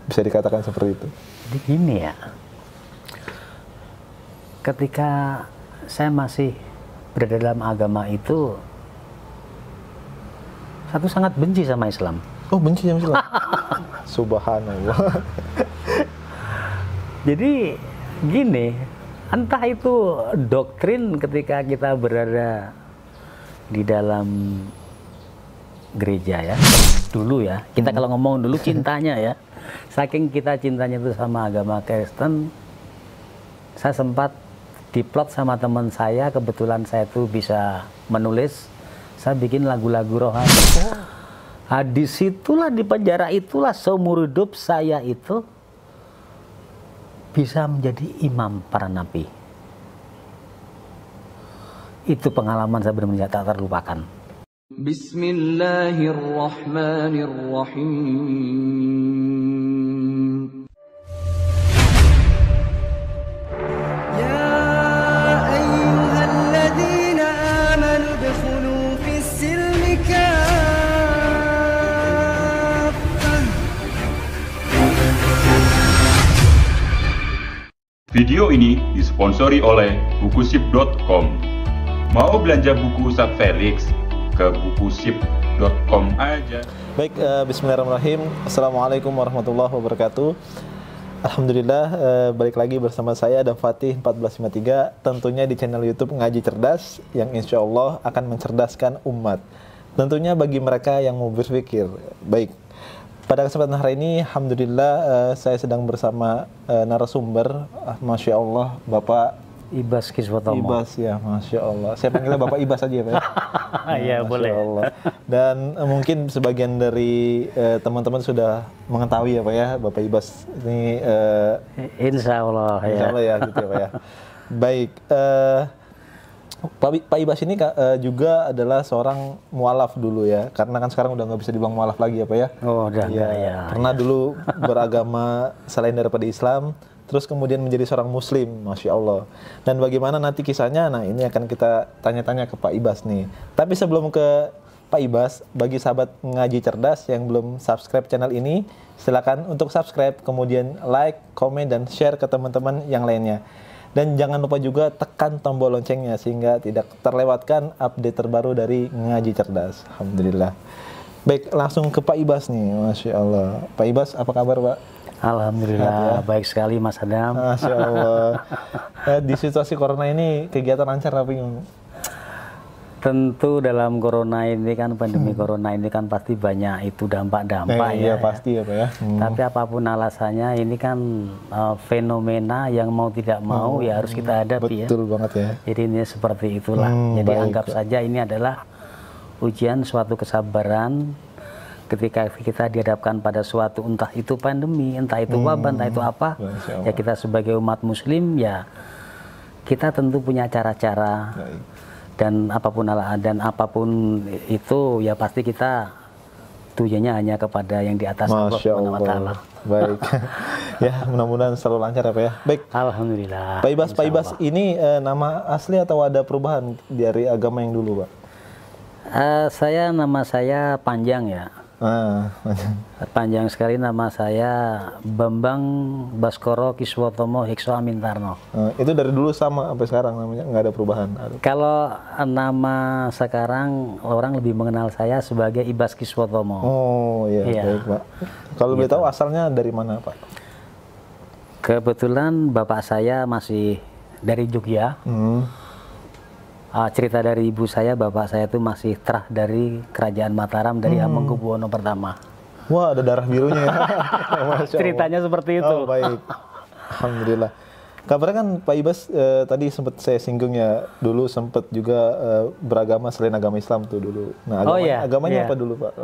bisa dikatakan seperti itu. Jadi gini ya, ketika saya masih berada dalam agama itu, satu sangat benci sama Islam. Oh, benci sama Islam? Subhanallah. Jadi gini, entah itu doktrin ketika kita berada di dalam gereja ya, dulu ya, kita kalau ngomong dulu cintanya ya, saking kita cintanya itu sama agama Kristen, saya sempat diplot sama teman saya, kebetulan saya tuh bisa menulis, saya bikin lagu-lagu rohani. Di situlah, di penjara itulah seumur hidup saya itu bisa menjadi imam para nabi. Itu pengalaman saya benar-benar tak terlupakan. Bismillahirrahmanirrahim. Ya ayyuhalladzina amanu dukhulu fis-silmi kaffah. Video ini disponsori oleh bukusip.com. Mau belanja buku Ustadz Felix? Ke bukusip.com aja. Baik, bismillahirrahmanirrahim. Assalamualaikum warahmatullahi wabarakatuh. Alhamdulillah, balik lagi bersama saya dan Fatih 1453, tentunya di channel YouTube Ngaji Cerdas yang insya Allah akan mencerdaskan umat. Tentunya bagi mereka yang mau berpikir. Baik, pada kesempatan hari ini, alhamdulillah saya sedang bersama narasumber, Masya Allah, Bapak Ibas Kiswotomo. Ibas, ya, Masya Allah. Saya panggilnya Bapak Ibas aja ya, Pak. Ya, boleh. Allah. Dan mungkin sebagian dari teman-teman sudah mengetahui ya Pak ya, Bapak Ibas ini Insya Allah ya. Insya Allah ya, gitu ya Pak ya. Baik, Pak Ibas ini juga adalah seorang mualaf dulu ya, karena kan sekarang udah nggak bisa dibilang mualaf lagi ya Pak ya. Oh, udah enggak ya. Pernah dulu beragama selain daripada Islam, terus kemudian menjadi seorang Muslim, Masya Allah. Dan bagaimana nanti kisahnya, nah ini akan kita tanya-tanya ke Pak Ibas nih. Tapi sebelum ke Pak Ibas, bagi sahabat Ngaji Cerdas yang belum subscribe channel ini, silakan untuk subscribe, kemudian like, komen, dan share ke teman-teman yang lainnya. Dan jangan lupa juga tekan tombol loncengnya, sehingga tidak terlewatkan update terbaru dari Ngaji Cerdas. Alhamdulillah. Baik, langsung ke Pak Ibas nih, Masya Allah. Pak Ibas, apa kabar Pak? Alhamdulillah, baik sekali Mas Adam. Masya Allah. Di situasi corona ini kegiatan lancar tapi Tentu dalam corona ini kan, pandemi corona ini kan pasti banyak itu dampak-dampak iya ya. pasti ya Pak ya. Tapi apapun alasannya, ini kan fenomena yang mau tidak mau ya harus kita hadapi ya. Betul banget ya. Jadi ini seperti itulah. Jadi baik, anggap Pak. saja ini adalah ujian suatu kesabaran ketika kita dihadapkan pada suatu, entah itu pandemi, entah itu wabah, entah itu apa, ya kita sebagai umat muslim ya kita tentu punya cara-cara, dan apapun itu ya pasti kita tujuannya hanya kepada yang di atas Allah Subhanahu wa Ta'ala. Baik. Ya, mudah-mudahan selalu lancar ya Pak ya. Baik. Alhamdulillah. Pak Ibas ini nama asli atau ada perubahan dari agama yang dulu Pak? Nama saya panjang ya. Panjang sekali nama saya, Bambang Baskoro Kiswotomo Hikso Amintarno. Itu dari dulu sama sampai sekarang namanya, nggak ada perubahan? Kalau nama sekarang orang lebih mengenal saya sebagai Ibas Kiswotomo. Oh iya, baik Pak. Kalau boleh tahu asalnya dari mana Pak? Kebetulan bapak saya masih dari Jogja. Cerita dari ibu saya, bapak saya itu masih terah dari Kerajaan Mataram, dari Hamengkubuwono pertama. Wah, ada darah birunya ya. Ceritanya seperti itu. Oh, baik. Alhamdulillah. Kabarnya kan Pak Ibas tadi sempat saya singgung ya, dulu sempat juga beragama selain agama Islam tuh dulu. Nah, agamanya apa dulu Pak?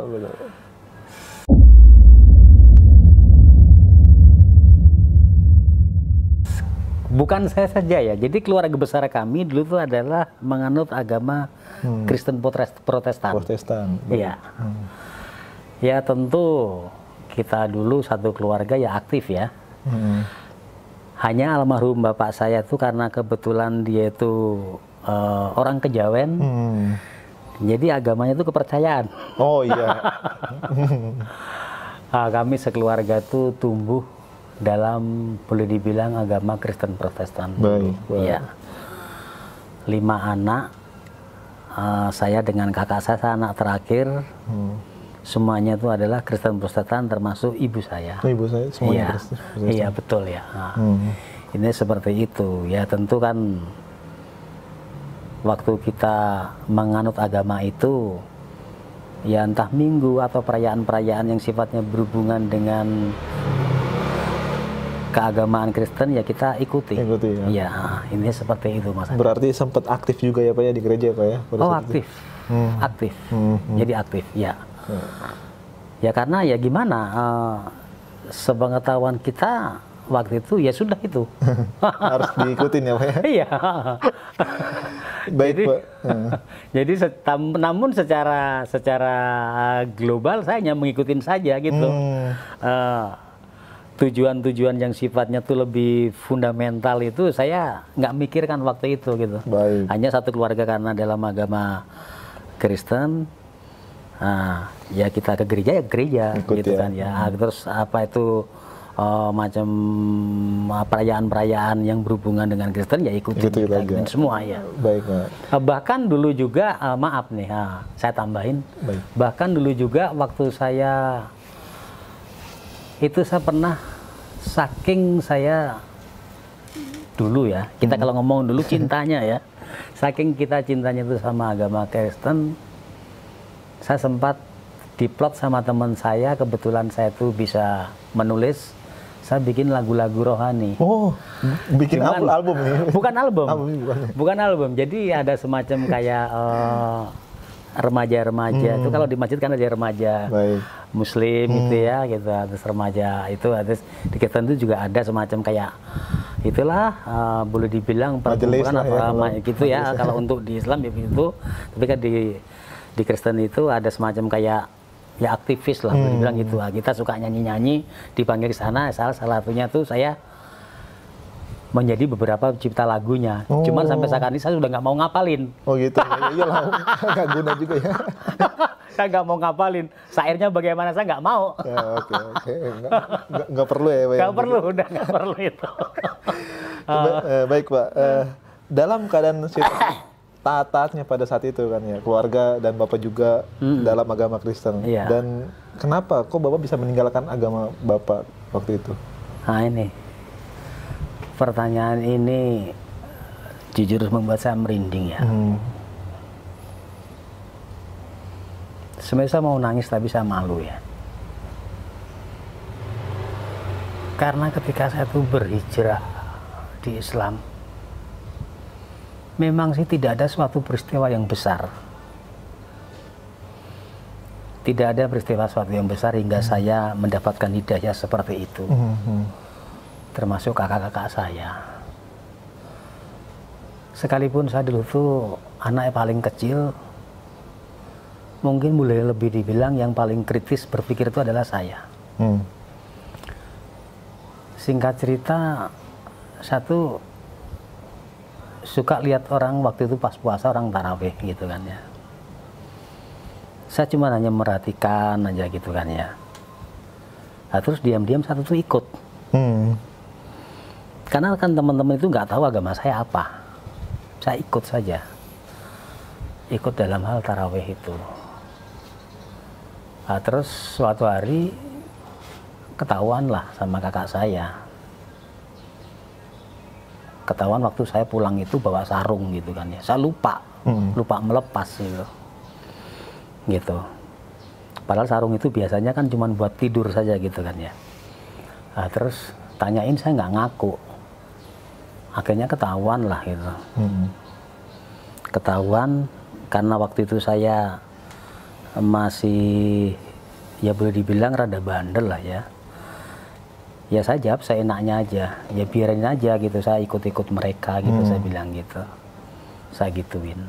Bukan saya saja ya, jadi keluarga besar kami dulu itu adalah menganut agama Kristen Protestan. Iya. Ya tentu kita dulu satu keluarga ya aktif ya. Hanya almarhum bapak saya itu karena kebetulan dia itu orang Kejawen, jadi agamanya itu kepercayaan. Oh iya. Kami sekeluarga itu tumbuh dalam boleh dibilang agama Kristen Protestan. Baik. Iya. 5 anak, saya dengan kakak saya anak terakhir. Semuanya itu adalah Kristen Protestan, termasuk ibu saya. Ibu saya semuanya Iya, Kristen Protestan. iya betul ya. Ini seperti itu. Ya tentu kan waktu kita menganut agama itu, ya entah minggu atau perayaan-perayaan yang sifatnya berhubungan dengan keagamaan Kristen, ya kita ikuti. Ikuti, ya. Ya, ini seperti itu Mas. Berarti sempat aktif juga ya Pak ya di gereja Pak ya? pada Oh saat itu? aktif, aktif. Jadi aktif, ya. Ya karena ya gimana, sepengetahuan kita waktu itu ya sudah itu. Harus diikutin ya Pak ya? Iya. Baik Jadi, Pak. jadi namun secara global saya hanya mengikuti saja gitu. Tujuan-tujuan yang sifatnya tuh lebih fundamental itu saya nggak mikirkan waktu itu gitu. Baik. Hanya satu keluarga karena dalam agama Kristen, ya kita ke gereja ya gereja. Ikut gitu ya. kan ya. Terus apa itu macam perayaan-perayaan yang berhubungan dengan Kristen ya ikutin juga. semua ya. Baik Pak. Bahkan dulu juga maaf nih, saya tambahin. Baik. Bahkan dulu juga waktu saya itu saya pernah, saking saya dulu ya, kita kalau ngomong dulu cintanya ya, saking kita cintanya itu sama agama Kristen, saya sempat diplot sama teman saya, kebetulan saya tuh bisa menulis, saya bikin lagu-lagu rohani. Oh, bikin Cuman- album nih. Bukan album. Album bukan. Bukan album. Jadi ada semacam kayak remaja-remaja. Itu kalau di masjid kan ada remaja Baik. Muslim gitu ya, gitu. Terus remaja itu, terus di Kristen itu juga ada semacam kayak itulah boleh dibilang Majelis perkumpulan lah atau ya, kalau gitu ya. Kalau untuk di Islam ya begitu. Tapi kan di Kristen itu ada semacam kayak ya aktivis lah, boleh dibilang gitu. Kita suka nyanyi-nyanyi, dipanggil ke sana. Salah satunya tuh saya menjadi beberapa pencipta lagunya. Cuman sampai saat ini saya sudah nggak mau ngapalin. Oh gitu. Ya, iyalah, nggak guna juga ya. Saya nggak mau ngapalin. Syairnya bagaimana saya nggak mau. Ya, oke. Nggak perlu ya Pak. ya? Nggak perlu, udah nggak perlu itu. Baik Pak. Dalam keadaan taat-taatnya pada saat itu kan ya, keluarga dan Bapak juga dalam agama Kristen. Iya. Dan kenapa kok Bapak bisa meninggalkan agama Bapak waktu itu? Nah ini, pertanyaan ini jujur membuat saya merinding ya. Sebenarnya saya mau nangis tapi saya malu ya. Karena ketika saya tuh berhijrah di Islam, memang sih tidak ada suatu peristiwa yang besar. Tidak ada peristiwa suatu yang besar hingga saya mendapatkan hidayah seperti itu. Termasuk kakak-kakak saya. Sekalipun saya dulu tuh anak yang paling kecil, mungkin boleh lebih dibilang yang paling kritis berpikir itu adalah saya. Singkat cerita, satu suka lihat orang waktu itu pas puasa orang tarawih gitu kan ya. Saya cuma hanya merhatikan aja gitu kan ya. Nah, terus diam-diam satu tuh ikut. Karena kan teman-teman itu nggak tahu agama saya apa. Saya ikut saja. Ikut dalam hal tarawih itu. Nah, terus suatu hari ketahuan lah sama kakak saya. Ketahuan waktu saya pulang itu bawa sarung gitu kan ya. Saya lupa melepas gitu. Padahal sarung itu biasanya kan cuma buat tidur saja gitu kan ya. Nah, terus tanyain saya nggak ngaku. Akhirnya ketahuan lah gitu. Ketahuan karena waktu itu saya masih ya boleh dibilang rada bandel lah ya. Ya saya jawab saya enaknya aja, ya biarin aja gitu, saya ikut-ikut mereka gitu, saya bilang gitu, saya gituin.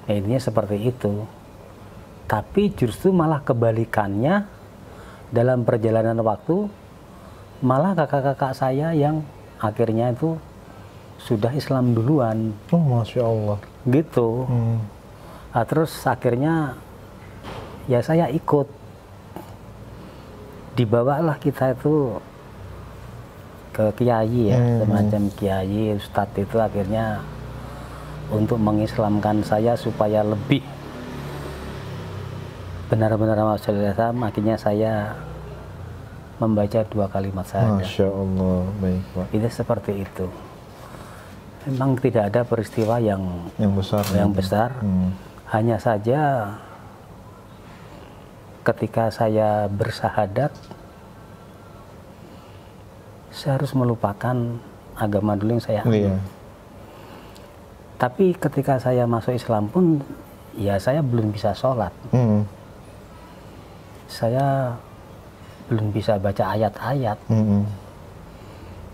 Ya, intinya seperti itu. Tapi justru malah kebalikannya, dalam perjalanan waktu, malah kakak-kakak saya yang akhirnya itu sudah Islam duluan. Oh, Masya Allah. Gitu. Nah, terus akhirnya ya saya ikut. dibawalah kita itu ke kiai ya, semacam kiai, ustadz itu akhirnya untuk mengislamkan saya supaya lebih benar-benar masuk Islam. Akhirnya saya membaca 2 kalimat saja. Masya Allah, baik Pak. Itu seperti itu. Memang tidak ada peristiwa yang besar. Hanya saja ketika saya bersahadat, saya harus melupakan agama dulu yang saya anut. Tapi ketika saya masuk Islam pun, ya saya belum bisa sholat. Saya belum bisa baca ayat-ayat.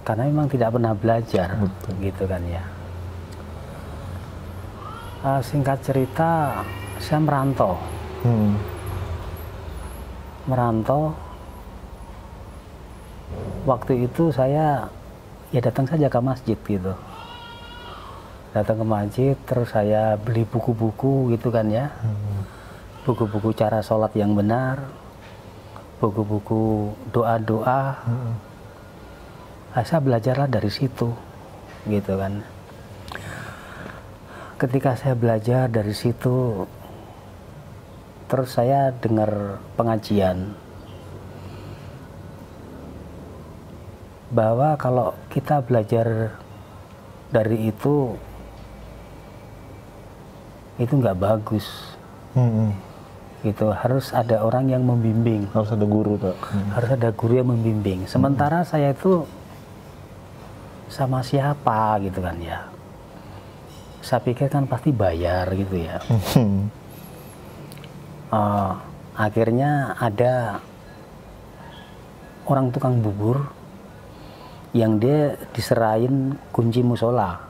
Karena memang tidak pernah belajar. Betul. Gitu kan ya. Singkat cerita, saya merantau. Waktu itu saya ya datang saja ke masjid gitu. Datang ke masjid, terus saya beli buku-buku gitu kan ya. Buku-buku cara sholat yang benar, buku-buku doa-doa. Saya belajarlah dari situ gitu kan. Ketika saya belajar dari situ, terus saya dengar pengajian bahwa kalau kita belajar dari itu nggak bagus. Gitu, harus ada orang yang membimbing. Harus ada guru, Pak. Harus ada guru yang membimbing. Sementara saya itu sama siapa gitu kan ya. Saya pikir kan pasti bayar gitu ya. Akhirnya ada orang tukang bubur yang dia diserahin kunci musola.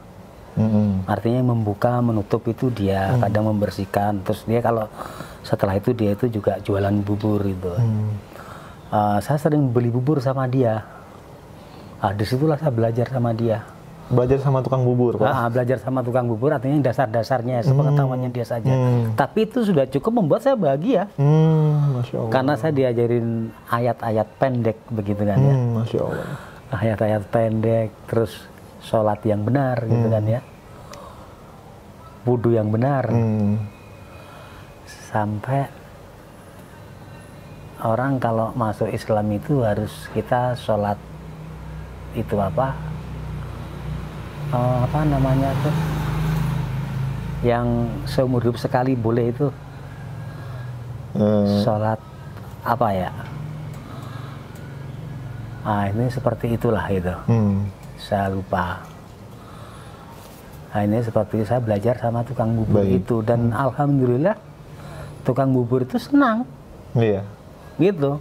Artinya membuka, menutup itu dia, kadang membersihkan. Terus dia kalau setelah itu dia itu juga jualan bubur gitu. Saya sering beli bubur sama dia. Disitulah saya belajar sama dia. Belajar sama tukang bubur, Pak? Belajar sama tukang bubur artinya dasar-dasarnya, sepengetahuannya dia saja. Tapi itu sudah cukup membuat saya bahagia. Masya Allah. Karena saya diajarin ayat-ayat pendek begitu kan ya. Masya Allah. Ayat-ayat pendek, terus sholat yang benar gitu kan ya. Wudu yang benar. Sampai orang kalau masuk Islam itu harus kita sholat itu apa namanya tuh yang seumur hidup sekali boleh itu sholat apa ya, ini seperti itulah itu. Saya lupa. Ini seperti saya belajar sama tukang bubur itu, dan alhamdulillah tukang bubur itu senang. Iya. Gitu.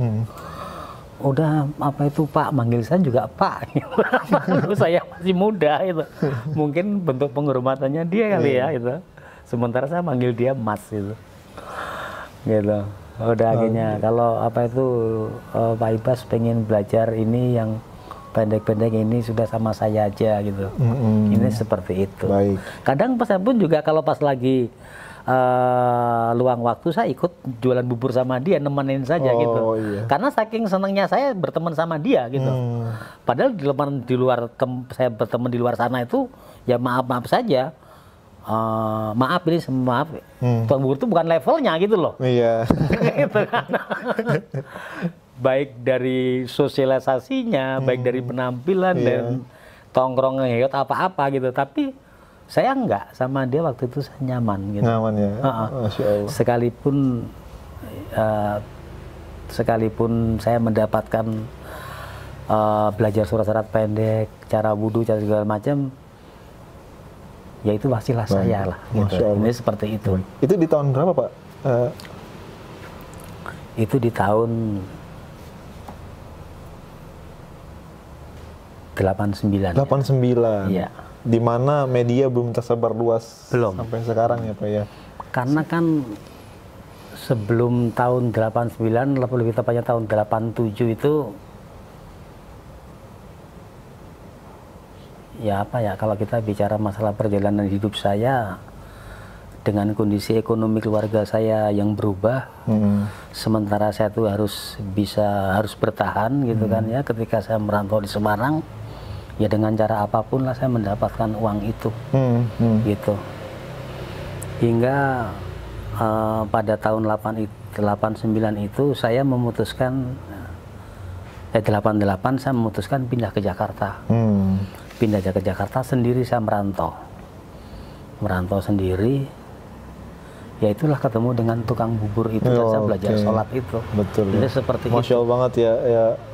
Udah apa itu Pak, manggil saya juga Pak. Saya masih muda itu. Mungkin bentuk penghormatannya dia kali ya itu. Sementara saya manggil dia Mas itu. Gitu. Udah akhirnya kalau apa itu Pak Ibas pengen belajar ini yang pendek-pendek ini sudah sama saya aja gitu. Ini seperti itu. Baik. Kadang saya pun juga kalau pas lagi luang waktu saya ikut jualan bubur sama dia, nemenin saja gitu. Iya. Karena saking senangnya saya berteman sama dia gitu. Padahal di luar saya berteman di luar sana itu ya maaf saja. Maaf ini maaf. Tukang bubur itu bukan levelnya gitu loh. Iya. Gitu kan. Baik dari sosialisasinya, baik dari penampilan dan tongkrong ngeheot apa-apa gitu. Tapi saya enggak, sama dia waktu itu saya nyaman gitu. Nyaman ya. Masya Allah. Sekalipun saya mendapatkan belajar surat-surat pendek, cara wudhu, cara segala macam, ya itu wasilah saya lah. Gitu. Ini seperti itu. Itu di tahun berapa, Pak? Itu di tahun 89. 89. Iya. Di mana media belum tersebar luas sampai sekarang ya, Pak ya. Karena kan sebelum tahun 89, lebih tepatnya tahun 87 itu ya apa ya, kalau kita bicara masalah perjalanan hidup saya dengan kondisi ekonomi keluarga saya yang berubah, sementara saya tuh harus bertahan gitu kan ya. Ketika saya merantau di Semarang, ya dengan cara apapun lah saya mendapatkan uang itu, gitu. Hingga pada tahun 89 itu saya memutuskan, 88 saya memutuskan pindah ke Jakarta. Pindah ke Jakarta sendiri, saya merantau sendiri. Ya itulah ketemu dengan tukang bubur itu, dan saya belajar sholat itu. Betul. Jadi seperti Masya Allah banget ya,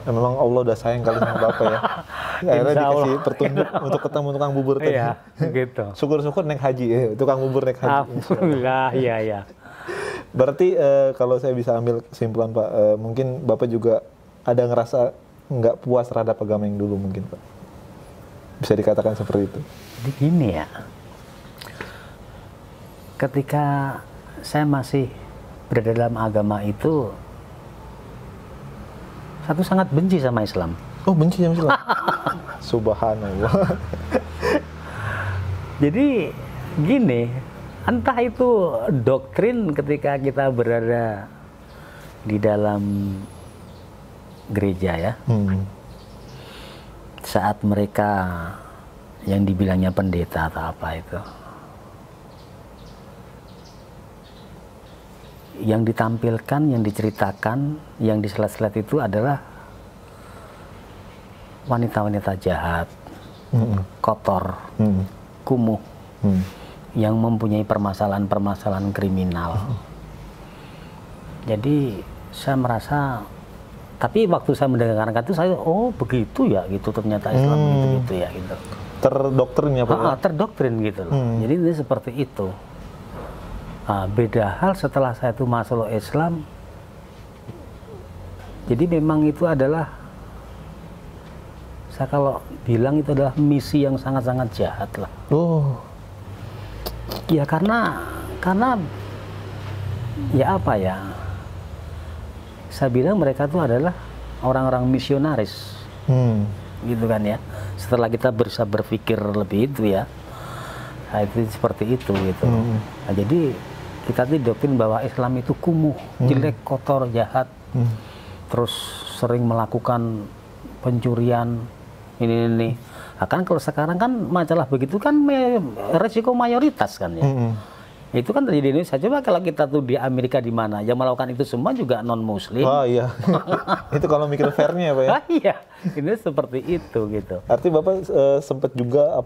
memang Allah udah sayang kali sama Bapak ya. Akhirnya dikasih petunjuk untuk ketemu tukang bubur tadi. Iya, gitu. Syukur-syukur naik haji ya, tukang bubur naik haji. Alhamdulillah, iya. Berarti kalau saya bisa ambil kesimpulan Pak, mungkin Bapak juga ada ngerasa nggak puas terhadap agama yang dulu mungkin Pak. Bisa dikatakan seperti itu. Jadi gini ya, ketika saya masih berada dalam agama itu, satu sangat benci sama Islam. Oh, benci sama Islam? Subhanallah. Jadi gini, entah itu doktrin ketika kita berada di dalam gereja ya, saat mereka yang dibilangnya pendeta atau apa itu, yang ditampilkan, yang diceritakan, yang diselat-selat itu adalah wanita-wanita jahat, kotor, kumuh, yang mempunyai permasalahan-permasalahan kriminal. Jadi saya merasa, tapi waktu saya mendengarkan itu saya, oh begitu ya gitu, ternyata Islam gitu ya gitu. Terdoktrin ya Pak? Terdoktrin gitu loh. Jadi ini seperti itu. Beda hal setelah saya itu masuk Islam, jadi memang itu adalah, saya kalau bilang itu adalah misi yang sangat-sangat jahat lah. Oh. Ya karena ya apa ya, saya bilang mereka itu adalah orang-orang misionaris, gitu kan ya. Setelah kita bisa berpikir lebih itu ya, itu seperti itu gitu. Nah, jadi kita didoktrin bahwa Islam itu kumuh, jelek, kotor, jahat, terus sering melakukan pencurian, ini. Nah, kan kalau sekarang kan masalah begitu kan resiko mayoritas kan ya. Itu kan terjadi di Indonesia. Coba kalau kita tuh di Amerika di mana, yang melakukan itu semua juga non-Muslim. Oh iya, itu kalau mikir fairnya ya Pak ya. Iya, ini seperti itu gitu. Artinya Bapak sempat juga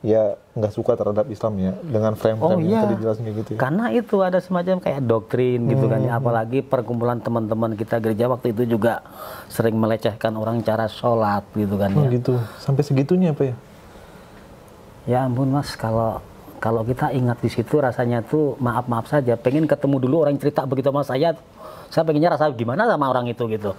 ya nggak suka terhadap Islam ya, dengan frame-frame yang tadi jelasin kayak gitu ya. Karena itu ada semacam kayak doktrin gitu kan ya. Apalagi perkumpulan teman-teman kita gereja waktu itu juga sering melecehkan orang cara sholat gitu kan ya. Gitu, sampai segitunya Pak ya? Ya ampun Mas, kalau kita ingat di situ rasanya tuh maaf saja, pengen ketemu dulu orang cerita begitu sama saya pengennya rasa gimana sama orang itu gitu.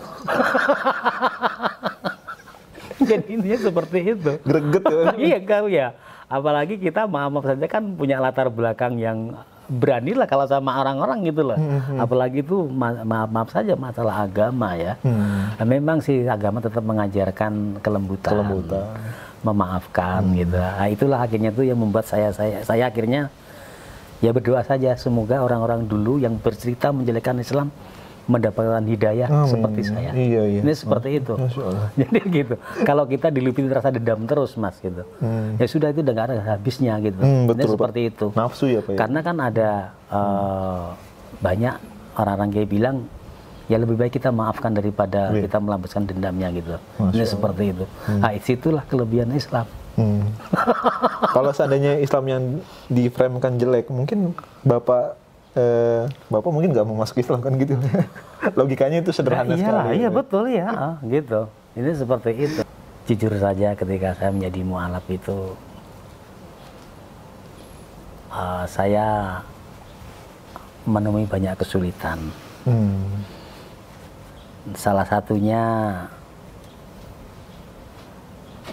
Jadi intinya seperti itu. Greget ya. Iya kan ya. Apalagi kita maaf saja kan punya latar belakang yang berani lah kalau sama orang-orang gitu loh. Apalagi itu maaf saja masalah agama ya. Nah, memang sih agama tetap mengajarkan kelembutan. Memaafkan gitu. Nah, itulah akhirnya tuh yang membuat saya akhirnya ya berdoa saja semoga orang-orang dulu yang bercerita menjelekkan Islam mendapatkan hidayah seperti saya. Iya. Ini seperti itu. Jadi gitu. Kalau kita dilipin rasa dendam terus Mas gitu. Ya sudah, itu udah gak ada habisnya gitu. Betul, ini seperti itu. Nafsu ya Pak ya? Karena kan ada banyak orang-orang kayak bilang ya lebih baik kita maafkan daripada kita melampiaskan dendamnya gitu. Ini seperti itu. Nah, itulah kelebihan Islam. Kalau seandainya Islam yang diframekan jelek, mungkin Bapak mungkin nggak mau masuk Islam kan gitu. Logikanya itu sederhana sekali. Iya betul ya, gitu. Ini seperti itu. Jujur saja ketika saya menjadi mu'alaf itu, saya menemui banyak kesulitan. Salah satunya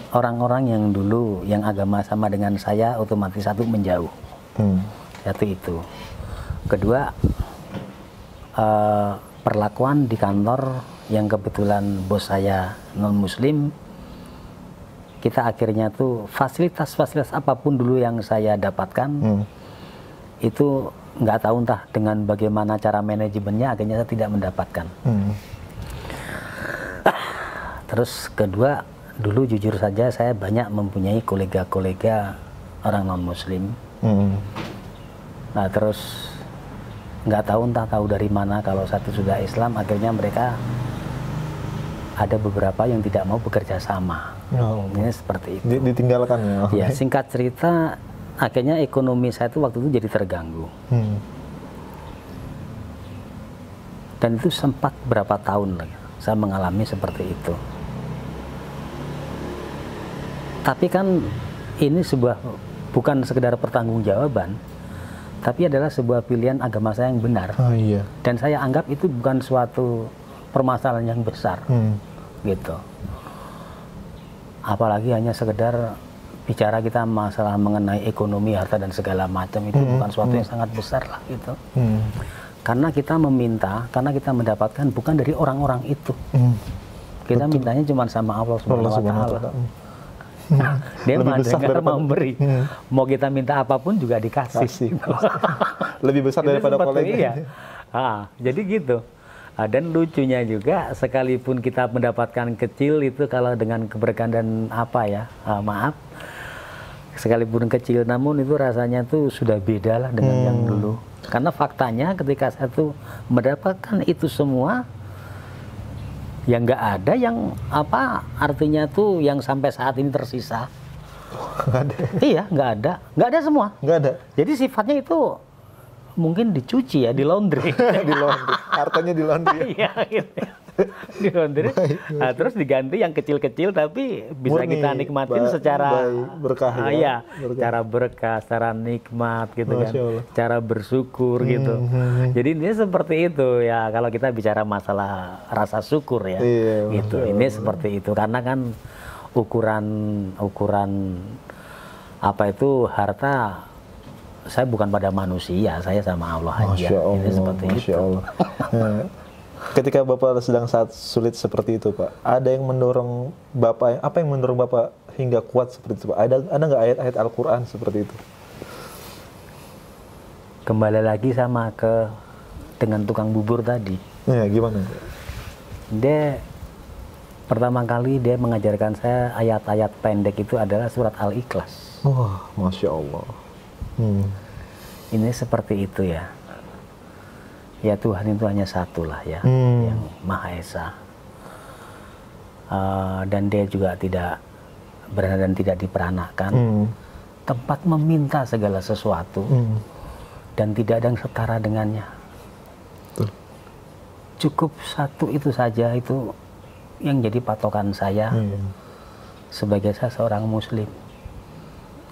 orang-orang yang dulu yang agama sama dengan saya otomatis satu menjauh. Satu itu. Kedua, perlakuan di kantor yang kebetulan bos saya non-muslim, kita akhirnya tuh fasilitas apapun dulu yang saya dapatkan itu nggak tahu entah dengan bagaimana cara manajemennya akhirnya saya tidak mendapatkan. Terus kedua, dulu jujur saja saya banyak mempunyai kolega-kolega orang non-muslim. Nah terus nggak tahu entah tahu dari mana kalau satu sudah Islam, akhirnya mereka ada beberapa yang tidak mau bekerja sama. Ini seperti itu. Ditinggalkan ya. Ya, singkat cerita, akhirnya ekonomi saya itu waktu itu jadi terganggu. Dan itu sempat berapa tahun lagi saya mengalami seperti itu. Tapi kan ini sebuah bukan sekedar pertanggungjawaban, tapi adalah sebuah pilihan agama saya yang benar. Iya. Dan saya anggap itu bukan suatu permasalahan yang besar, gitu. Apalagi hanya sekedar bicara kita masalah mengenai ekonomi, harta dan segala macam itu bukan suatu yang sangat besar lah, gitu. Karena kita meminta, karena kita mendapatkan bukan dari orang-orang itu. Kita mintanya cuma sama Allah Subhanahu wa Ta'ala. Dia mau memberi, mau kita minta apapun juga dikasih. Lebih besar daripada kolega. Iya. Jadi gitu. Dan lucunya juga, sekalipun kita mendapatkan kecil itu kalau dengan keberkahan dan maaf, sekalipun kecil, namun itu rasanya tuh sudah beda lah dengan yang dulu. Karena faktanya ketika saya tuh mendapatkan itu semua, yang nggak ada yang artinya tuh yang sampai saat ini tersisa. Nggak ada. Iya, nggak ada semua. Nggak ada. Jadi sifatnya itu mungkin dicuci ya, di laundry. Di laundry. Hartanya di laundry. Iya, gitu. Di laundry. Nah, terus diganti yang kecil-kecil tapi bisa murni, kita nikmatin secara berkah. Iya, cara berkah, secara nikmat gitu kan. Cara bersyukur gitu. Jadi ini seperti itu ya, kalau kita bicara masalah rasa syukur ya. Iya, gitu. Ini seperti itu karena kan ukuran harta saya bukan pada manusia, saya sama Allah aja. Masya Allah, ini seperti Masya itu. Allah. Ketika Bapak sedang saat sulit seperti itu, Pak, ada yang mendorong Bapak, apa yang mendorong Bapak hingga kuat seperti itu, Pak? Ada nggak ayat-ayat Al-Quran seperti itu? Kembali lagi sama dengan tukang bubur tadi. Ya, gimana? Dia pertama kali dia mengajarkan saya ayat-ayat pendek itu adalah surat Al-Ikhlas. Wah, Masya Allah. Ini seperti itu ya. Ya Tuhan itu hanya satu lah ya, yang Maha Esa. Dan dia juga tidak berada dan tidak diperanakan. Tempat meminta segala sesuatu dan tidak ada yang setara dengannya. Cukup satu itu saja, itu yang jadi patokan saya sebagai saya seorang Muslim.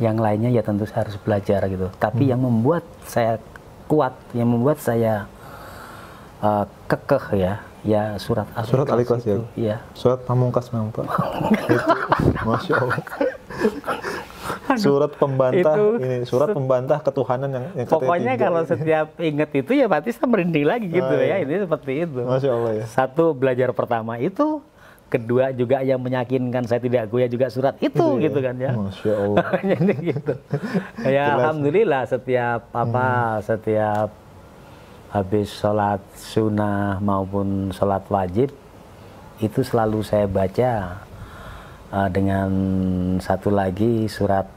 Yang lainnya ya tentu saya harus belajar gitu. Tapi yang membuat saya kuat, yang membuat saya kekeh ya surat Al-Ikhlas ya. Iya. Surat Pamungkas memang, Pak. Masya Allah. Surat pembantah surat pembantah ketuhanan yang pokoknya kalau setiap ingat itu ya pasti saya merinding lagi gitu ya. Ini seperti itu. Masya Allah ya. Satu, belajar pertama itu. Kedua juga yang meyakinkan saya tidak goyah juga surat itu gitu kan ya. Masya Allah. Jadi gitu. Ya alhamdulillah setiap setiap habis sholat sunnah maupun sholat wajib itu selalu saya baca dengan satu lagi surat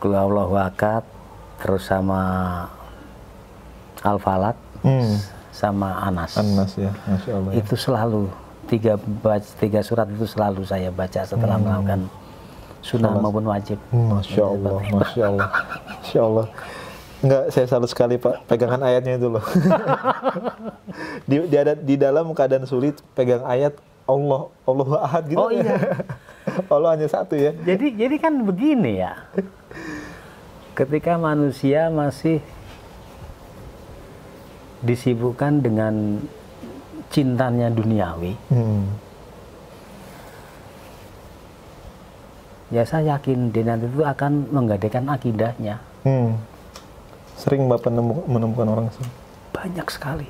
Qul Huwallahu Ahad, terus sama Al-Falaq, sama Anas. Anas ya, Masya Allah. Ya. Itu selalu tiga surat itu selalu saya baca setelah melakukan sunnah maupun wajib. Masya Allah, Masya Allah, Masya Allah. Enggak, saya salut sekali Pak, pegangan ayatnya itu loh. di dalam keadaan sulit pegang ayat Allahu Ahad gitu. Oh iya. Allah hanya satu ya. Jadi kan begini ya. Ketika manusia masih disibukkan dengan cintanya duniawi, ya saya yakin dia nanti itu akan menggadaikan akidahnya. Sering Bapak menemukan orang banyak sekali.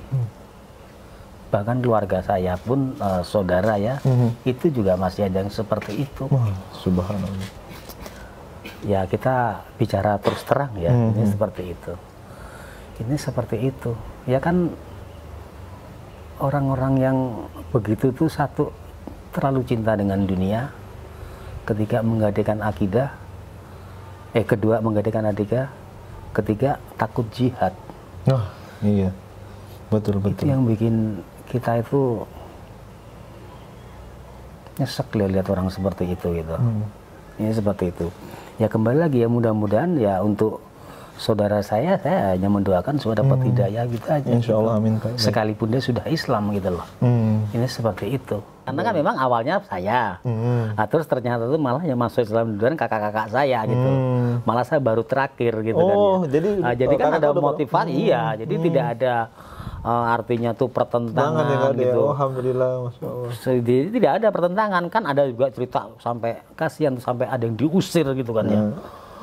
Bahkan keluarga saya pun saudara ya, itu juga masih ada yang seperti itu. Subhanallah. ya kita bicara terus terang ya, ini seperti itu. Ini seperti itu. Ya kan orang-orang yang begitu tuh satu terlalu cinta dengan dunia ketika menggadaikan akidah, kedua menggadaikan akidah, ketiga takut jihad. Oh, iya. Betul. Itu yang bikin kita itu nyesek lihat orang seperti itu gitu. Ini seperti itu. Ya kembali lagi ya, mudah-mudahan ya untuk saudara saya hanya mendoakan supaya dapat hidayah gitu aja. Insya Allah, gitu. amin Pak. Sekalipun dia sudah Islam gitu loh. Ini seperti itu. Karena kan memang awalnya saya, nah, terus ternyata tuh malah yang masuk Islam duluan kakak-kakak saya gitu. Malah saya baru terakhir gitu kan. Ya. Jadi kan ada motivasi, iya. Jadi tidak ada artinya tuh pertentangan gitu. Ya. Alhamdulillah, Masya Allah. Jadi tidak ada pertentangan, kan ada juga cerita sampai kasihan sampai ada yang diusir gitu kan ya.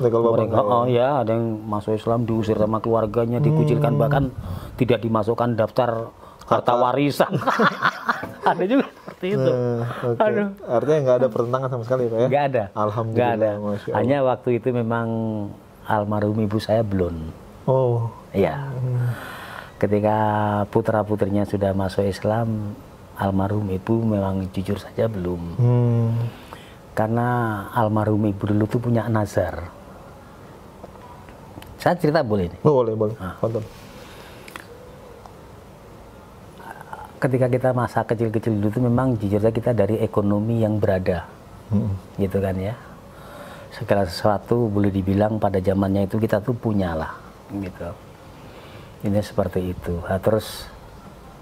Mereka, ya ada yang masuk Islam diusir sama keluarganya, dikucilkan, bahkan tidak dimasukkan daftar harta warisan. Ada juga seperti itu. Okay. Aduh. Artinya nggak ada pertentangan sama sekali Pak ya? Nggak ada. Alhamdulillah. Nggak ada. Hanya waktu itu memang almarhum ibu saya belum. Oh. Iya. Ketika putra-putrinya sudah masuk Islam, almarhum ibu memang jujur saja belum. Karena almarhum ibu dulu tuh punya nazar. Saya cerita boleh nih? Boleh. Ketika kita masa kecil-kecil dulu tuh memang jujur saja kita dari ekonomi yang berada, gitu kan ya. Segala sesuatu boleh dibilang pada zamannya itu kita tuh punya lah, gitu. Ini seperti itu. Nah, terus,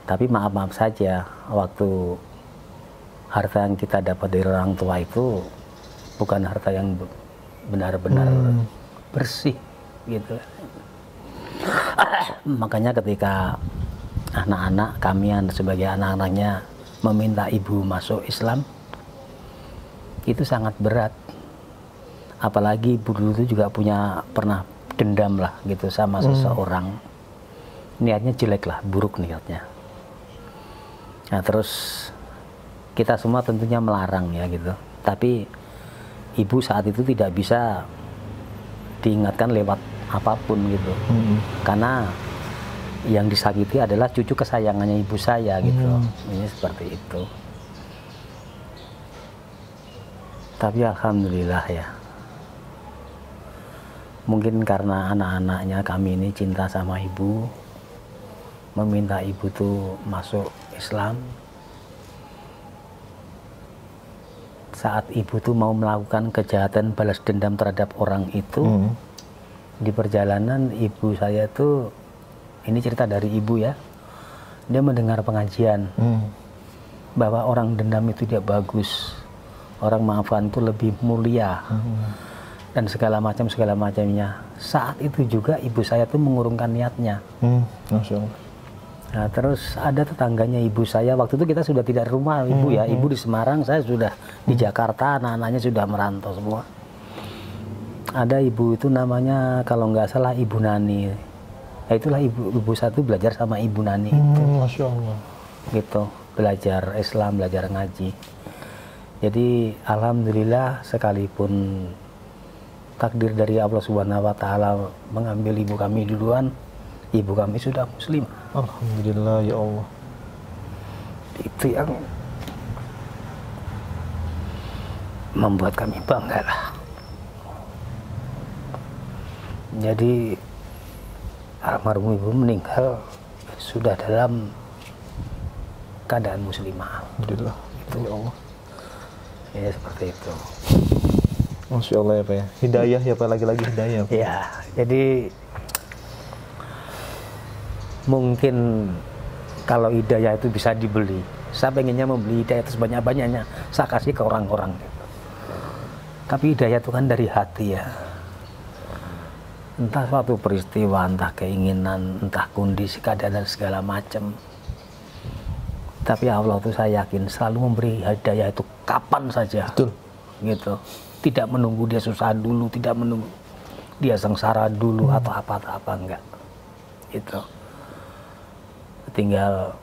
tapi maaf saja, waktu harta yang kita dapat dari orang tua itu bukan harta yang benar-benar bersih, gitu. Makanya ketika anak-anak kami sebagai anak-anaknya meminta ibu masuk Islam, itu sangat berat. Apalagi ibu dulu itu juga pernah dendam lah gitu sama seseorang. Niatnya jelek lah, buruk niatnya. Nah terus kita semua tentunya melarang ya gitu. Tapi ibu saat itu tidak bisa diingatkan lewat apapun gitu. Karena yang disakiti adalah cucu kesayangannya ibu saya gitu. Ini seperti itu. Tapi alhamdulillah ya. Mungkin karena anak-anaknya kami ini cinta sama ibu, meminta ibu tuh masuk Islam. Saat ibu tuh mau melakukan kejahatan balas dendam terhadap orang itu, di perjalanan ibu saya tuh, ini cerita dari ibu ya, dia mendengar pengajian bahwa orang dendam itu tidak bagus, orang maafkan itu lebih mulia, dan segala macamnya. Saat itu juga ibu saya tuh mengurungkan niatnya. Masya Allah. Nah, terus ada tetangganya ibu saya, waktu itu kita sudah tidak di rumah ibu ya, ibu di Semarang, saya sudah di Jakarta, anak-anaknya sudah merantau semua. Ada ibu itu namanya kalau nggak salah Ibu Nani. Nah, itulah ibu saya tuh belajar sama Ibu Nani itu. Masya Allah. Gitu, belajar Islam, belajar ngaji. Jadi alhamdulillah sekalipun takdir dari Allah Subhanahu wa taala mengambil ibu kami duluan, ibu kami sudah muslim. Alhamdulillah ya Allah. Itu yang membuat kami bangga lah. Jadi almarhum ibu meninggal sudah dalam keadaan muslimah. Alhamdulillah. Itu ya Allah. Ya seperti itu. Masya Allah ya Pak ya. Hidayah ya Pak, lagi-lagi hidayah Pak. Ya, jadi mungkin kalau hidayah itu bisa dibeli, saya pengennya membeli hidayah itu sebanyak-banyaknya, saya kasih ke orang-orang. Tapi hidayah itu kan dari hati ya. Entah suatu peristiwa, entah keinginan, entah kondisi, keadaan dan segala macam. Tapi Allah itu saya yakin selalu memberi hidayah itu kapan saja. Betul. Gitu. Tidak menunggu dia susah dulu, tidak menunggu dia sengsara dulu atau apa enggak. Itu. Tinggal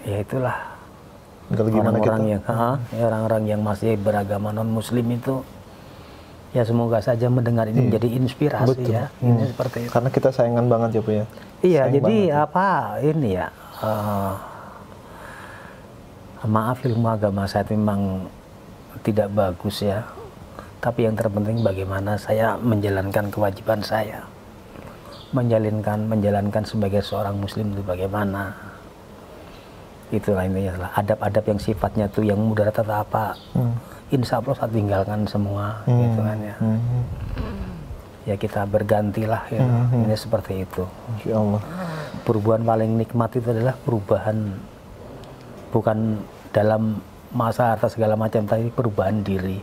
ya itulah orang-orang yang masih beragama non muslim itu Ya semoga saja mendengar ini menjadi inspirasi Betul. ya. Ini seperti itu. Karena kita sayangan banget ya, Pak ya. Iya, Sayang jadi banget, ya. apa ini ya? Maaf, ilmu agama saya itu memang tidak bagus ya. Tapi yang terpenting bagaimana saya menjalankan kewajiban saya, menjalankan sebagai seorang Muslim itu bagaimana. Itulah intinya lah. Adab-adab yang sifatnya tuh yang mudarat atau apa. Insya Allah saya tinggalkan semua, gitu kan ya. Ya kita bergantilah, ya. Ini seperti itu. Insya Allah. Perubahan paling nikmat itu adalah perubahan bukan dalam masa harta segala macam, tapi perubahan diri.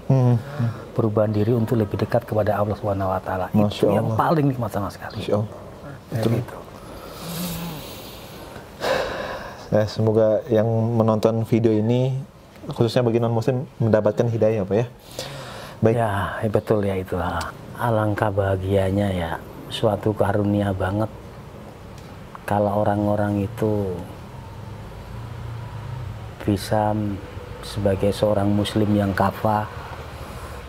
Perubahan diri untuk lebih dekat kepada Allah Subhanahu Wa Taala. Itu yang paling nikmat sama sekali. Insya Allah. Betul. Gitu. Ya, semoga yang menonton video ini khususnya bagi non muslim mendapatkan hidayah, Pak ya. Baik. Ya, betul ya itu. Alangkah bahagianya ya, suatu karunia banget kalau orang-orang itu bisa sebagai seorang muslim yang kafah,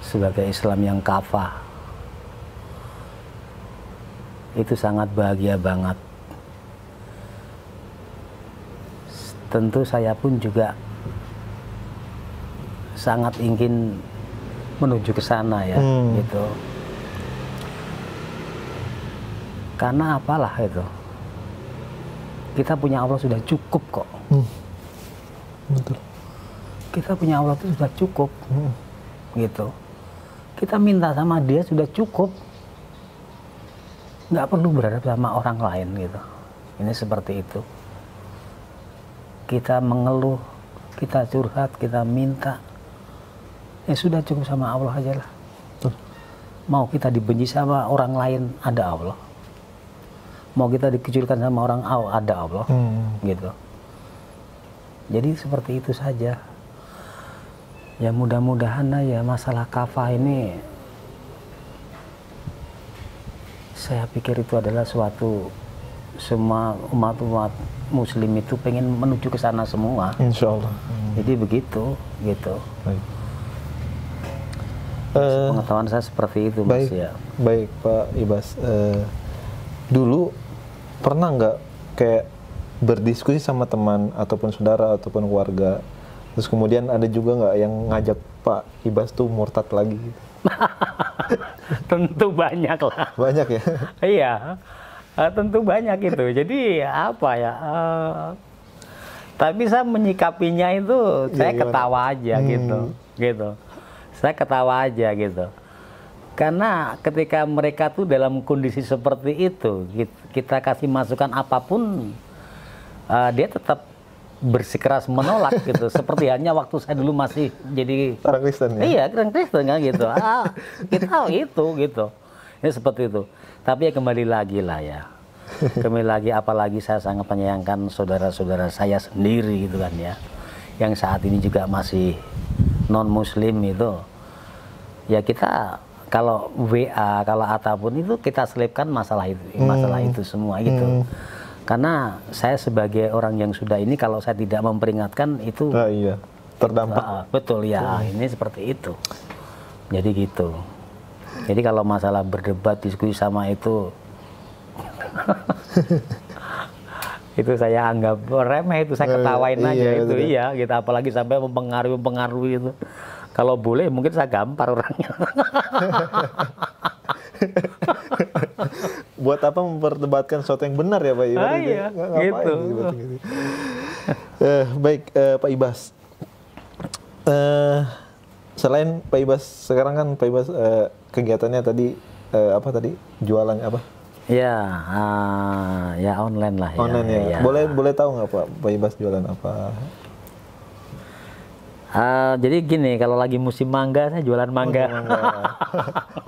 sebagai Islam yang kafah. Itu sangat bahagia banget. Tentu saya pun juga sangat ingin menuju ke sana ya, gitu. Karena apalah itu, kita punya Allah sudah cukup kok. Betul. Kita punya Allah itu sudah cukup, gitu. Kita minta sama Dia sudah cukup, nggak perlu berharap sama orang lain gitu. Ini seperti itu. Kita mengeluh, kita curhat, kita minta. Ya sudah cukup sama Allah aja lah. Mau kita dibenci sama orang lain, ada Allah. Mau kita dikucilkan sama orang, ada Allah. Gitu. Jadi seperti itu saja. Ya mudah-mudahan ya masalah kafah ini, saya pikir itu adalah suatu, semua umat-umat muslim itu pengen menuju ke sana semua. Insya Allah. Jadi begitu, gitu. Baik. Pengetahuan saya seperti itu, Mas ya. Baik, Pak Ibas. Dulu pernah nggak kayak berdiskusi sama teman ataupun saudara ataupun keluarga, terus kemudian ada juga nggak yang ngajak Pak Ibas tuh murtad lagi? Tentu banyak lah. Banyak ya? Iya, tentu banyak itu. Jadi apa ya? Tapi saya menyikapinya itu, saya ketawa aja gitu. Saya ketawa aja gitu. Karena ketika mereka tuh dalam kondisi seperti itu, kita kasih masukan apapun, dia tetap bersikeras menolak gitu. Seperti hanya waktu saya dulu masih jadi orang Kristen ya? Iya, orang Kristen kan gitu. Kita gitu. Ini seperti itu. Tapi ya kembali lagi lah ya. Kembali lagi, apalagi saya sangat menyayangkan saudara-saudara saya sendiri gitu kan ya. Yang saat ini juga masih non-muslim itu. Ya kita kalau WA, kalau apapun itu kita selipkan masalah itu semua gitu. Karena saya sebagai orang yang sudah ini, kalau saya tidak memperingatkan itu Iya, terdampak. Betul ya, ini seperti itu. Jadi gitu. Jadi kalau masalah berdebat, diskusi sama itu itu saya anggap remeh, itu saya ketawain aja itu. Iya, gitu. Apalagi sampai mempengaruhi itu. Kalau boleh mungkin saya gampar orangnya. Buat apa memperdebatkan sesuatu yang benar ya, Pak Ibas? Iya, gitu. Baik, Pak Ibas. Selain Pak Ibas, sekarang kan Pak Ibas kegiatannya tadi apa tadi? Jualan apa? Ya, ya online lah ya. Online ya. Boleh tahu nggak Pak Ibas jualan apa? Jadi gini, kalau lagi musim mangga saya jualan mangga.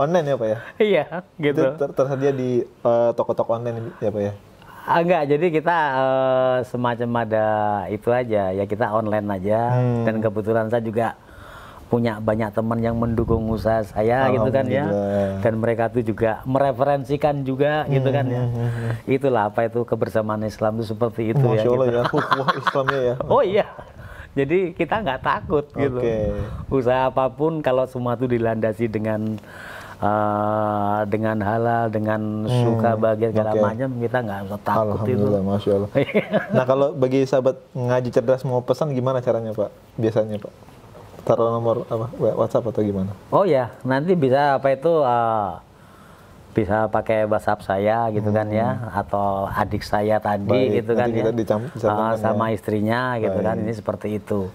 Online ya, Pak ya? Iya, gitu. Itu tersedia di toko-toko online ya, Pak ya? Enggak, jadi kita semacam ada itu aja, ya kita online aja. Dan kebetulan saya juga punya banyak teman yang mendukung usaha saya gitu kan ya. Dan mereka tuh juga mereferensikan juga gitu kan ya. Itulah apa itu kebersamaan Islam itu seperti itu. Masya Allah gitu. ya, wah Islamnya ya. Oh iya. Jadi kita nggak takut gitu. Usaha apapun kalau semua itu dilandasi dengan dengan halal, dengan suka bahagia segala macam, kita nggak usah takut itu. Alhamdulillah, Masya Allah. Nah, kalau bagi sahabat ngaji cerdas mau pesan gimana caranya, Pak? Biasanya, Pak? Taruh nomor apa? WhatsApp atau gimana? Oh ya, nanti bisa apa itu bisa pakai WhatsApp saya gitu kan ya, atau adik saya tadi. Baik, gitu kan ya, sama istrinya gitu kan, ini seperti itu.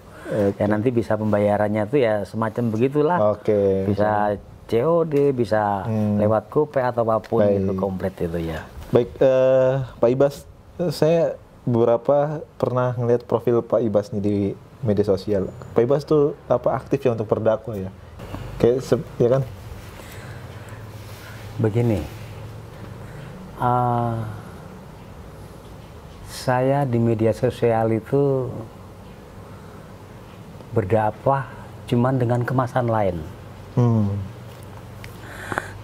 Ya nanti bisa pembayarannya tuh ya semacam begitulah. Bisa COD, bisa lewat GoPay atau apapun itu, komplit itu ya. Baik, Pak Ibas, saya beberapa pernah ngelihat profil Pak Ibas nih di media sosial. Pak Ibas tuh aktif ya untuk berdakwah ya, kayak ya kan? Begini, saya di media sosial itu berdakwah cuman dengan kemasan lain.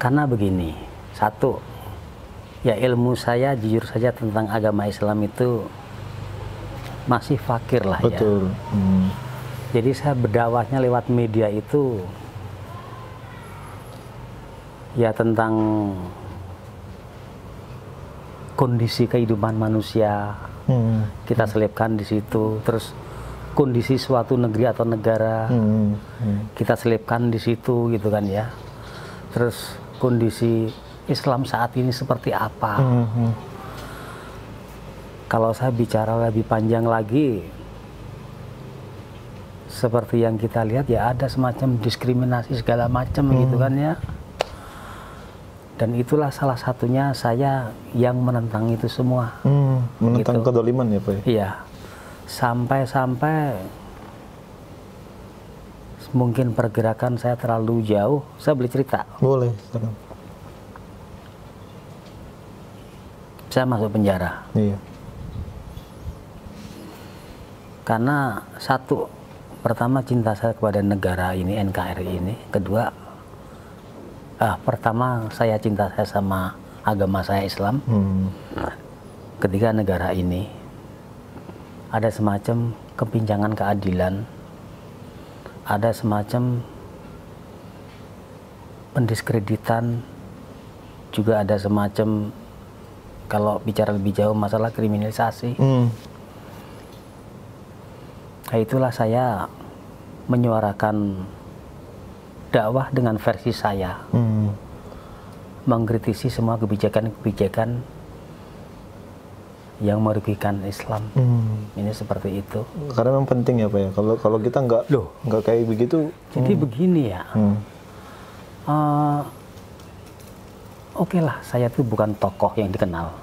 Karena begini, satu, ya ilmu saya jujur saja tentang agama Islam itu masih fakir lah. Betul. Ya. Jadi saya berdakwahnya lewat media itu ya tentang kondisi kehidupan manusia, kita selipkan di situ. Terus kondisi suatu negeri atau negara, kita selipkan di situ gitu kan ya. Terus kondisi Islam saat ini seperti apa. Kalau saya bicara lebih panjang lagi, seperti yang kita lihat ya ada semacam diskriminasi segala macam gitu kan ya. Dan itulah salah satunya saya yang menentang itu semua. Menentang gitu. kedoliman ya Pak? Iya. Sampai-sampai mungkin pergerakan saya terlalu jauh. Saya boleh cerita? Boleh. Saya masuk penjara. Iya. Karena satu, pertama cinta saya kepada negara ini, NKRI ini. Kedua, pertama saya cinta saya sama agama saya Islam. Ketiga, negara ini ada semacam kepinjangan keadilan, ada semacam pendiskreditan, juga ada semacam, kalau bicara lebih jauh, masalah kriminalisasi. Nah, itulah saya menyuarakan dakwah dengan versi saya, mengkritisi semua kebijakan-kebijakan yang merugikan Islam. Ini seperti itu. Karena memang penting ya Pak ya. Kalau kita nggak kayak begitu. Jadi begini ya. Oke lah, saya tuh bukan tokoh yang dikenal.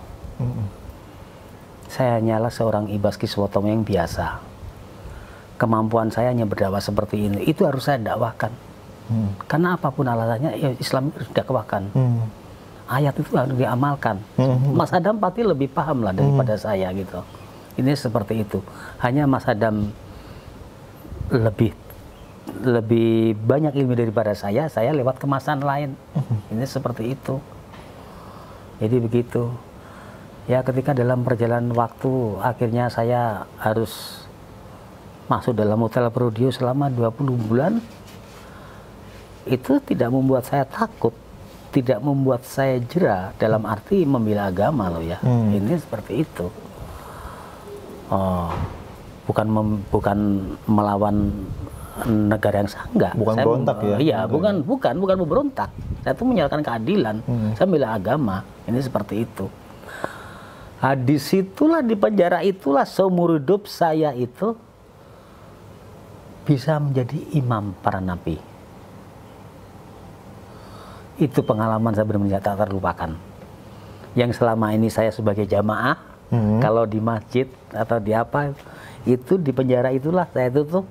Saya hanyalah seorang Ibas Kiswotomo yang biasa. Kemampuan saya hanya berdakwah seperti ini. Itu harus saya dakwahkan. Karena apapun alasannya, ya Islam harus dakwahkan. Ayat itu harus diamalkan. Mas Adam pasti lebih paham lah daripada saya gitu. Ini seperti itu. Hanya Mas Adam lebih banyak ilmu daripada saya lewat kemasan lain. Ini seperti itu. Jadi begitu. Ya ketika dalam perjalanan waktu akhirnya saya harus masuk dalam hotel Prodio selama 20 bulan. Itu tidak membuat saya takut, tidak membuat saya jera dalam arti membela agama loh ya. Ini seperti itu. Bukan melawan negara yang enggak. Bukan saya berontak ya? Iya, bukan memberontak. Saya tuh menyalakan keadilan. Saya membela agama. Ini seperti itu. Nah, disitulah di penjara itulah seumur hidup saya itu bisa menjadi imam para nabi. Itu pengalaman saya benar-benar tak terlupakan. Yang selama ini saya sebagai jamaah, kalau di masjid atau di apa, itu di penjara itulah saya itu tuh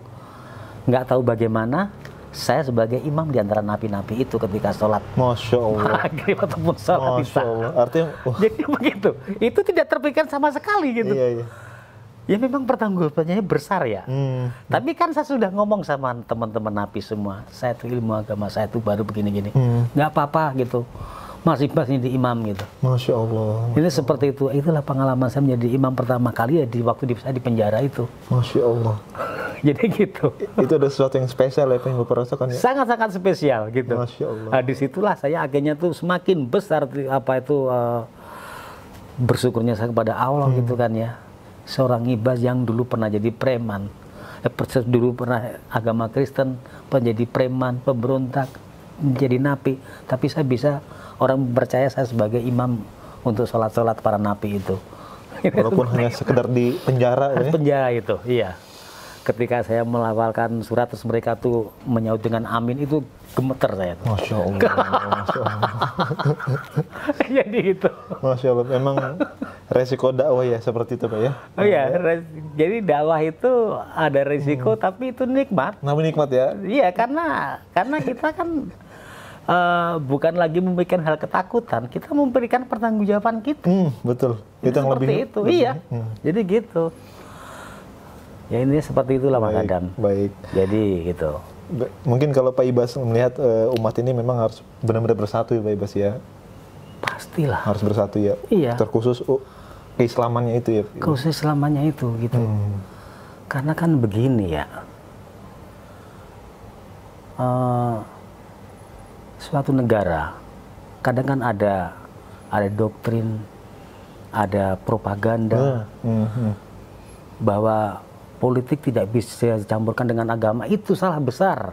nggak tahu bagaimana saya sebagai imam di antara napi-napi itu ketika sholat. Masya Allah. Maghrib ataupun sholat Masya Allah. Artinya, jadi begitu. Itu tidak terpikir sama sekali gitu. Iya. Ya memang pertanggungjawabannya besar ya. Tapi kan saya sudah ngomong sama teman-teman napi semua. Saya tuh ilmu agama saya tuh baru begini-gini. Nggak apa-apa gitu. Masih di imam gitu. Masya Allah. Ini seperti itu. Itulah pengalaman saya menjadi imam pertama kali ya di waktu saya di penjara itu. Masya Allah. Jadi gitu. Itu ada sesuatu yang spesial ya, Pak, yang Bapak rasakan ya? Sangat-sangat spesial gitu. Masya Allah. Nah, disitulah saya akhirnya tuh semakin besar bersyukurnya saya kepada Allah gitu kan ya. Seorang Ibas yang dulu pernah jadi preman, dulu pernah agama Kristen, menjadi preman, pemberontak, menjadi napi, tapi saya bisa orang percaya saya sebagai imam untuk sholat-sholat para napi itu. Walaupun hanya sekedar di penjara ya? Penjara itu, iya. Ketika saya melafalkan surat terus mereka tuh menyaut dengan amin, itu gemeter saya tuh. Masya Allah, Masya Allah. Jadi gitu. Masya Allah, memang resiko dakwah ya seperti itu Pak ya? Oh iya, jadi dakwah itu ada resiko tapi itu nikmat. Namun nikmat ya? Iya, karena kita kan bukan lagi memberikan hal ketakutan, kita memberikan pertanggungjawaban kita. Betul. Itu yang seperti lebih. itu, iya. Jadi gitu. Ya ini seperti itulah Mas Baik, Adam. baik. Jadi gitu. Mungkin kalau Pak Ibas melihat umat ini memang harus benar-benar bersatu ya Pak Ibas ya? Pastilah. Harus bersatu ya? Iya. Terkhusus keislamannya itu ya? Khusus selamanya itu gitu. Karena kan begini ya. Suatu negara kadang kan ada doktrin, ada propaganda bahwa politik tidak bisa dicampurkan dengan agama, itu salah besar.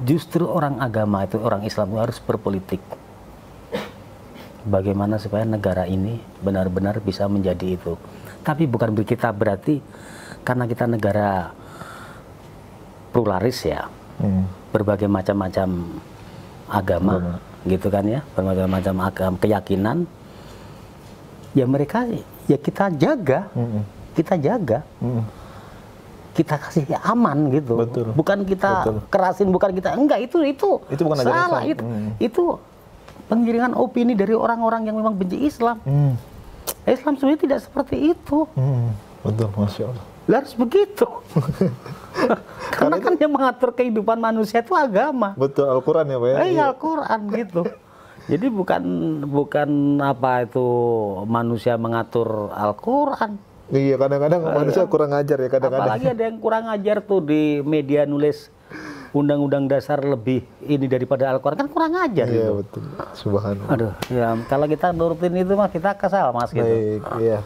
Justru orang agama itu, orang Islam itu harus berpolitik. Bagaimana supaya negara ini benar-benar bisa menjadi itu. Tapi bukan kita berarti karena kita negara pluralis ya, berbagai macam-macam agama, gitu kan ya, berbagai macam agama, keyakinan, ya mereka ya kita jaga. Kita jaga, kita kasih aman gitu. Betul. Bukan kita kerasin, bukan kita enggak, itu bukan ajaran salah. Islam. Itu penggiringan opini dari orang-orang yang memang benci Islam. Islam sebenarnya tidak seperti itu. Betul, Masya Allah. Harus begitu. Karena kan yang mengatur kehidupan manusia itu agama. Betul, Al-Quran ya Pak ya? Iya, Al-Quran gitu. Jadi bukan apa itu manusia mengatur Al-Quran. Iya, kadang-kadang manusia kurang ajar ya kadang-kadang. Apalagi ada yang kurang ajar tuh di media nulis undang-undang dasar lebih ini daripada Al-Quran, kan kurang ajar Iya, gitu. betul. Subhanallah. Aduh, ya kalau kita nurutin itu mah kita kesal Mas gitu. Baik, iya.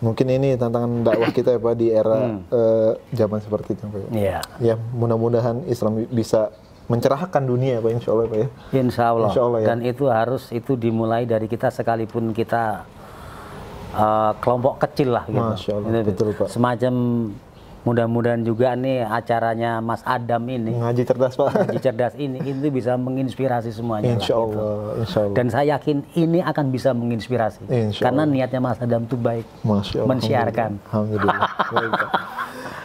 Mungkin ini tantangan dakwah kita ya Pak di era zaman seperti itu Pak. Iya. Ya, mudah-mudahan Islam bisa mencerahkan dunia Pak, insya Allah Pak ya. Insya Allah. Insya Allah ya. Dan itu dimulai dari kita sekalipun kita kelompok kecil lah gitu. Masya Allah, betul Pak. Semacam mudah-mudahan juga nih acaranya Mas Adam ini, Ngaji cerdas Pak. Ngaji cerdas ini itu bisa menginspirasi semuanya. Insya lah, gitu. Allah, insya Allah. Dan saya yakin ini akan bisa menginspirasi. Insya Karena Allah. niatnya Mas Adam itu baik. Masya Allah. Mensiarkan. Alhamdulillah. Baik, Pak.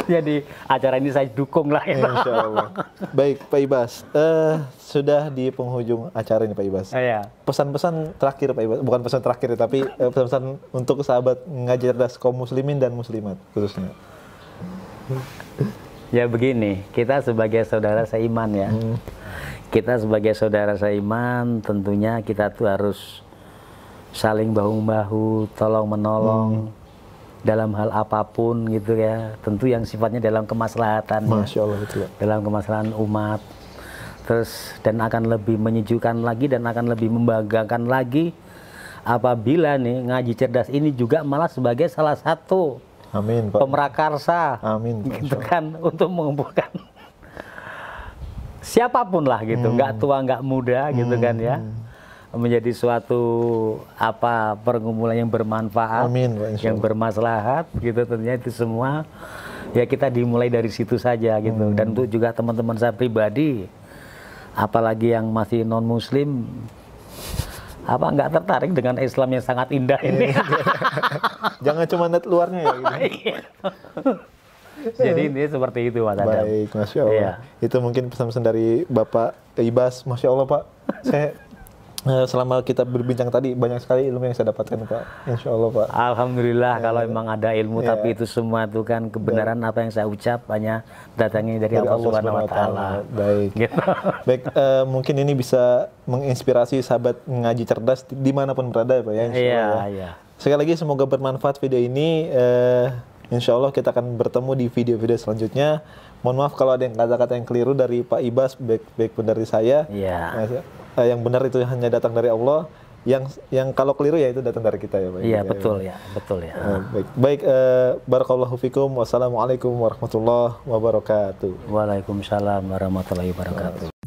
Jadi acara ini saya dukung lah. Ya. Insya Allah. Baik Pak Ibas, sudah di penghujung acara ini Pak Ibas. Iya. Pesan-pesan terakhir Pak Ibas, bukan pesan terakhir tapi pesan-pesan untuk sahabat Ngaji Cerdas kaum muslimin dan muslimat khususnya. Ya begini, kita sebagai saudara seiman ya, kita sebagai saudara seiman tentunya kita tuh harus saling bahu-bahu, tolong-menolong dalam hal apapun gitu ya, tentu yang sifatnya dalam kemaslahatan, Masya Allah itu ya. dalam kemaslahatan umat, terus dan akan lebih menyejukkan lagi dan akan lebih membanggakan lagi apabila nih Ngaji Cerdas ini juga malah sebagai salah satu Amin Pak. pemrakarsa, Amin Pak. gitu kan, untuk mengumpulkan siapapun lah gitu, nggak tua nggak muda gitu kan ya, menjadi suatu pergumulan yang bermanfaat, Amin, Pak, insya yang Allah. bermaslahat gitu, tentunya itu semua ya kita dimulai dari situ saja gitu. Dan untuk juga teman-teman saya pribadi, apalagi yang masih non muslim, nggak tertarik dengan Islam yang sangat indah ini. Jangan cuma lihat luarnya ya gitu. Jadi ini seperti itu Mas Adam. Baik, Masya Allah. Iya. Itu mungkin pesan-pesan dari Bapak Ibas. Masya Allah Pak. Saya selama kita berbincang tadi banyak sekali ilmu yang saya dapatkan Pak. Insya Allah Pak. Alhamdulillah kalau memang ada ilmu, Ya. tapi itu semua itu kan kebenaran apa yang saya ucap hanya datangnya dari Allah Subhanahu wa Ta'ala. Baik. Gitu. Baik, mungkin ini bisa menginspirasi sahabat Ngaji Cerdas dimanapun berada ya Pak ya. Insya Iya, Allah, ya. iya. Sekali lagi semoga bermanfaat video ini. Insya Allah kita akan bertemu di video-video selanjutnya. Mohon maaf kalau ada yang kata-kata yang keliru dari Pak Ibas, baik pun dari saya. Iya. Yang benar itu hanya datang dari Allah. Yang kalau keliru ya itu datang dari kita ya Pak. Iya, betul ya. Baik, barakallahu fikum. Wassalamualaikum warahmatullahi wabarakatuh. Waalaikumsalam warahmatullahi wabarakatuh.